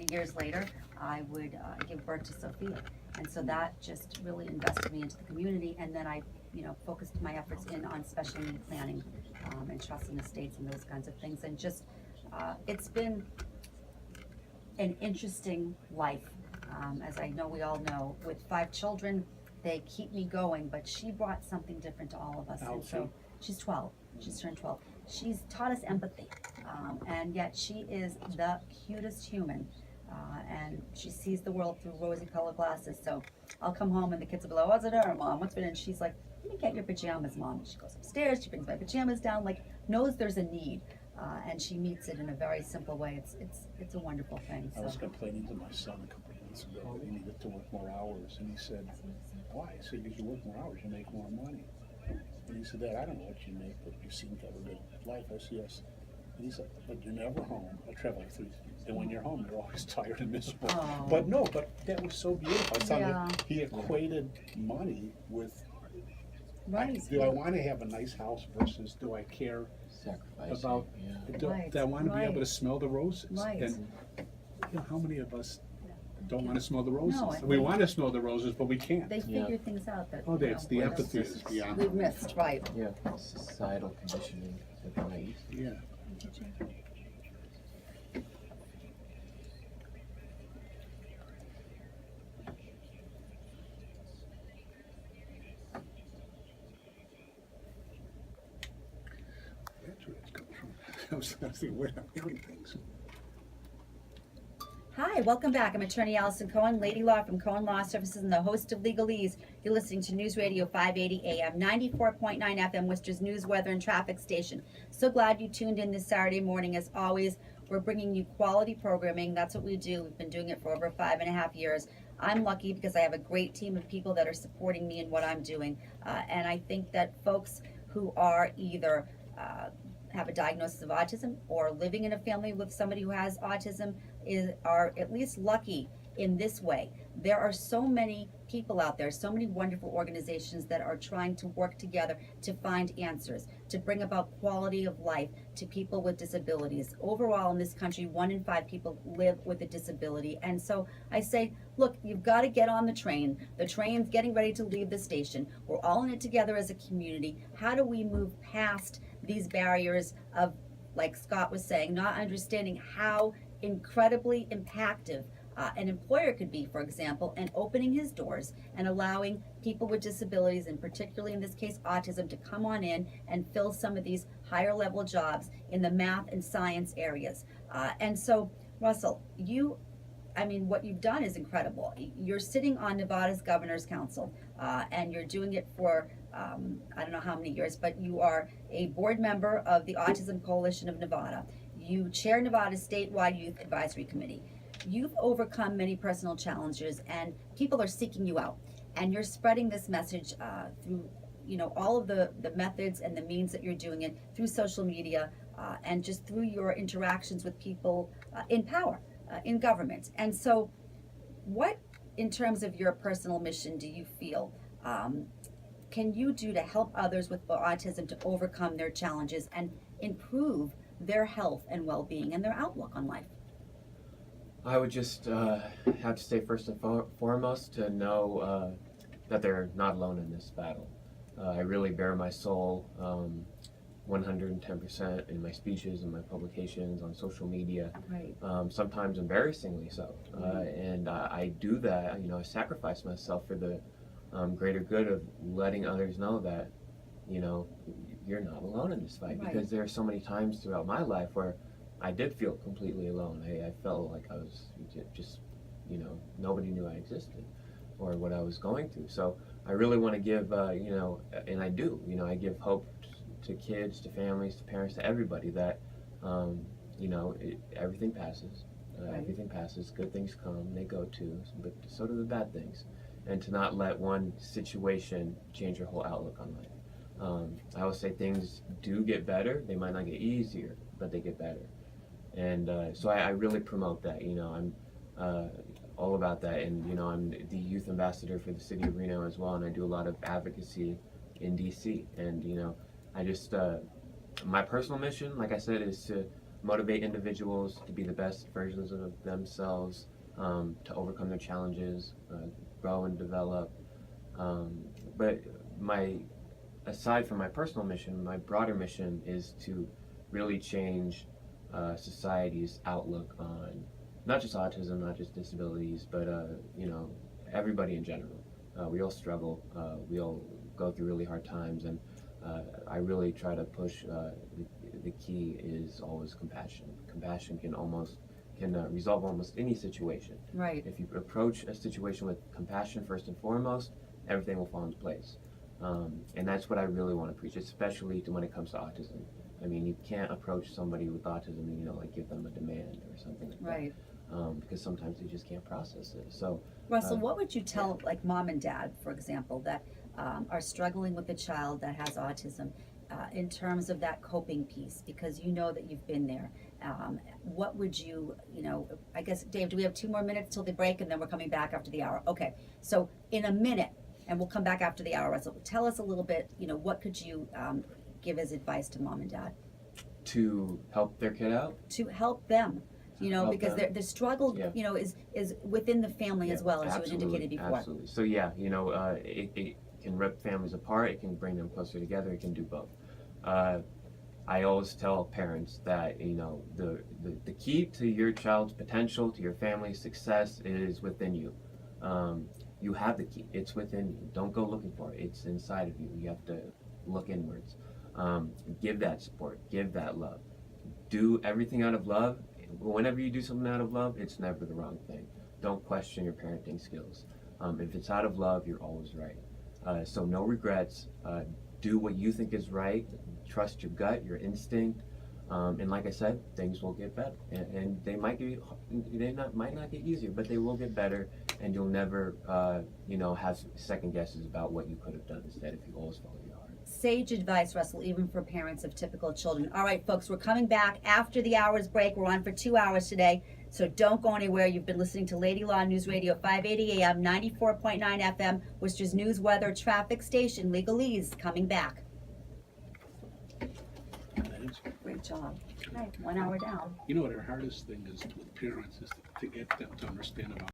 years later, I would give birth to Sophia. And so that just really invested me into the community. And then I, focused my efforts in on special need planning and trust and estates and those kinds of things. And just, it's been an interesting life. As I know, we all know, with 5 children, they keep me going, but she brought something different to all of us. And so she's 12. She's turned 12. She's taught us empathy, and yet she is the cutest human, and she sees the world through rosy-colored glasses. So I'll come home and the kids will be like, "What's it, Mom? What's it?" And she's like, "Let me get your pajamas, Mom." She goes upstairs. She brings my pajamas down. Like, knows there's a need, and she meets it in a very simple way. It's a wonderful thing. I was complaining to my son a couple of months ago. He needed to work more hours, and he said, "Why?" I said, "Because you work more hours, you make more money." And he said, "Dad, I don't know what you make, but you seem to have a good life." I said, "Yes." And he said, "But you're never home." I travel 3 and when you're home, you're always tired and miserable. Oh. But that was so beautiful. I thought Yeah. that he equated money with, Right. do I want to have a nice house versus do I care Sacrifice. about, do I want to be able to smell the roses? Right. And how many of us don't want to smell the roses? No, We want to smell the roses, but we can't. They figure things out that That's the we're empathy is beyond. we've missed, right? Yeah, societal conditioning that they're not used to. Yeah. That's where it's coming from. I was thinking, where I'm hearing things. Hi, welcome back. I'm attorney Allison Cohen, Lady Law from Cohen Law Services and the host of Legalese. You're listening to News Radio 580 AM, 94.9 FM, Worcester's news, weather, and traffic station. So glad you tuned in this Saturday morning. As always, we're bringing you quality programming. That's what we do. We've been doing it for over 5.5 years. I'm lucky because I have a great team of people that are supporting me in what I'm doing. And I think that folks who are either have a diagnosis of autism or living in a family with somebody who has autism are at least lucky in this way. There are so many people out there, so many wonderful organizations that are trying to work together to find answers, to bring about quality of life to people with disabilities. Overall in this country, 1 in 5 people live with a disability. And so I say, look, you've got to get on the train. The train's getting ready to leave the station. We're all in it together as a community. How do we move past these barriers of, like Scott was saying, not understanding how incredibly impactful an employer could be, for example, and opening his doors and allowing people with disabilities, and particularly in this case autism, to come on in and fill some of these higher level jobs in the math and science areas. And so, Russell, what you've done is incredible. You're sitting on Nevada's Governor's Council, and you're doing it for I don't know how many years, but you are a board member of the Autism Coalition of Nevada. You chair Nevada's statewide youth advisory committee. You've overcome many personal challenges, and people are seeking you out. And you're spreading this message through, all of the methods and the means that you're doing it through social media and just through your interactions with people in power, in government. And so, what, in terms of your personal mission, do you feel can you do to help others with autism to overcome their challenges and improve their health and well-being and their outlook on life? I would just have to say first and foremost to know that they're not alone in this battle. I really bare my soul 110% in my speeches and my publications on social media, Right. Sometimes embarrassingly so. And I do that, I sacrifice myself for the greater good of letting others know that, you're not alone in this fight. Right. Because there are so many times throughout my life where I did feel completely alone. I felt like I was just, nobody knew I existed or what I was going through. So I really want to give, and I do, I give hope to kids, to families, to parents, to everybody that, everything passes. Right. Everything passes. Good things come, they go too, but so do the bad things. And to not let one situation change your whole outlook on life. I always say things do get better. They might not get easier, but they get better. And so I really promote that. I'm all about that. And I'm the youth ambassador for the city of Reno as well, and I do a lot of advocacy in DC. And I just my personal mission, like I said, is to motivate individuals to be the best versions of themselves, to overcome their challenges, grow and develop. But aside from my personal mission, my broader mission is to really change society's outlook on not just autism, not just disabilities, but everybody in general. We all struggle. We all go through really hard times, and I really try to push. The key is always compassion. Compassion can resolve almost any situation. Right. If you approach a situation with compassion first and foremost, everything will fall into place. And that's what I really want to preach, especially when it comes to autism. I mean, you can't approach somebody with autism and, like, give them a demand or something like Right. that. Because sometimes they just can't process it. So, Russell, what would you tell, like, mom and dad, for example, that are struggling with a child that has autism in terms of that coping piece? Because you know that you've been there. What would you, I guess, Dave, do we have 2 more minutes till the break, and then we're coming back after the hour? Okay, so in a minute, and we'll come back after the hour, Russell, tell us a little bit, what could you give as advice to mom and dad? To help their kid out? To help them. Help Because them. the struggle, Yeah. Is within the family as well, as you had indicated before. Absolutely. So yeah, it can rip families apart. It can bring them closer together. It can do both. I always tell parents that the key to your child's potential, to your family's success, is within you. You have the key. It's within you. Don't go looking for it. It's inside of you. You have to look inwards. Give that support. Give that love. Do everything out of love. Whenever you do something out of love, it's never the wrong thing. Don't question your parenting skills. If it's out of love, you're always right. So no regrets. Do what you think is right. Trust your gut, your instinct. And like I said, things will get better. And they might not get easier, but they will get better. And you'll never, have second guesses about what you could have done instead if you always follow your heart. Sage advice, Russell, even for parents of typical children. All right, folks, we're coming back after the hour's break. We're on for 2 hours today, so don't go anywhere. You've been listening to Lady Law News Radio, 580 AM, 94.9 FM, Worcester's news, weather, traffic station. Legalese coming back. That is- Great job. Right, 1 hour down. You know what our hardest thing is with parents is to get them to understand about